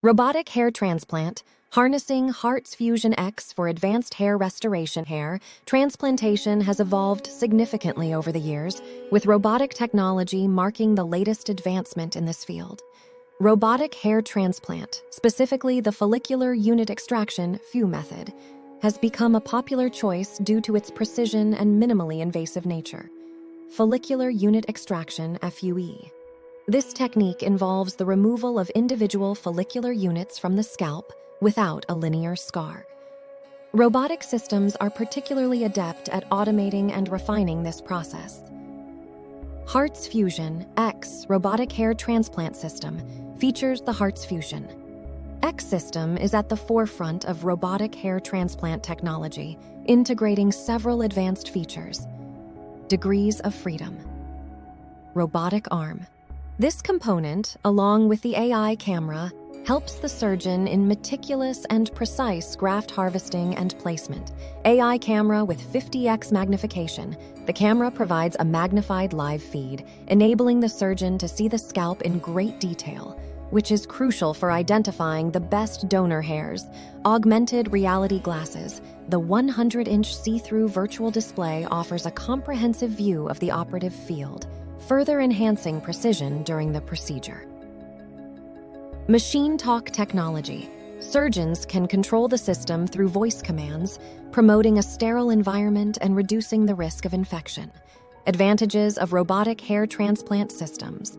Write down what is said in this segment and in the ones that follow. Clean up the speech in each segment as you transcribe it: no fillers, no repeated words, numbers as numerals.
Robotic hair transplant, harnessing HARRTS FUEsion X for advanced hair restoration. Hair transplantation has evolved significantly over the years, with robotic technology marking the latest advancement in this field. Robotic hair transplant, specifically the follicular unit extraction (FUE method, has become a popular choice due to its precision and minimally invasive nature. Follicular unit extraction (FUE). This technique involves the removal of individual follicular units from the scalp without a linear scar. Robotic systems are particularly adept at automating and refining this process. HARRTS FUEsion X robotic hair transplant system features the HARRTS FUEsion X system is at the forefront of robotic hair transplant technology, integrating several advanced features. Degrees of freedom. Robotic arm. This component, along with the AI camera, helps the surgeon in meticulous and precise graft harvesting and placement. AI camera with 50x magnification. The camera provides a magnified live feed, enabling the surgeon to see the scalp in great detail, which is crucial for identifying the best donor hairs. Augmented reality glasses. The 100-inch see-through virtual display offers a comprehensive view of the operative field, further enhancing precision during the procedure. Machine talk technology. Surgeons can control the system through voice commands, promoting a sterile environment and reducing the risk of infection. Advantages of robotic hair transplant systems.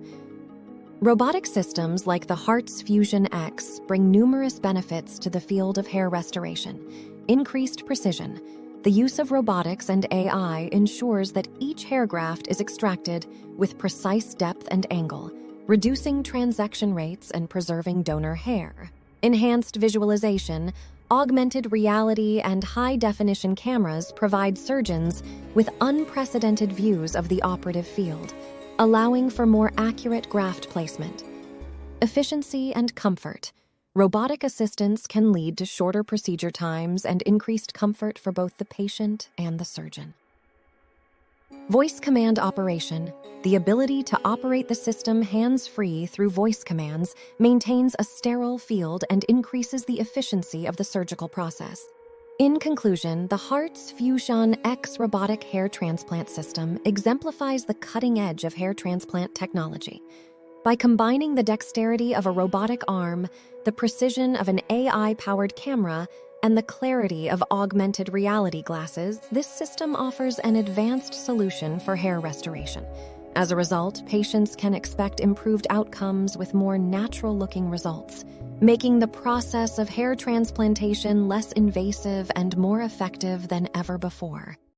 Robotic systems like the HARRTS FUEsion X bring numerous benefits to the field of hair restoration. Increased precision. The use of robotics and AI ensures that each hair graft is extracted with precise depth and angle, reducing transaction rates and preserving donor hair. Enhanced visualization, augmented reality, and high-definition cameras provide surgeons with unprecedented views of the operative field, allowing for more accurate graft placement. Efficiency and comfort. Robotic assistance can lead to shorter procedure times and increased comfort for both the patient and the surgeon. Voice command operation. The ability to operate the system hands-free through voice commands maintains a sterile field and increases the efficiency of the surgical process. In conclusion, the HARRTS FUEsion X robotic hair transplant system exemplifies the cutting edge of hair transplant technology. By combining the dexterity of a robotic arm, the precision of an AI-powered camera, and the clarity of augmented reality glasses, this system offers an advanced solution for hair restoration. As a result, patients can expect improved outcomes with more natural-looking results, making the process of hair transplantation less invasive and more effective than ever before.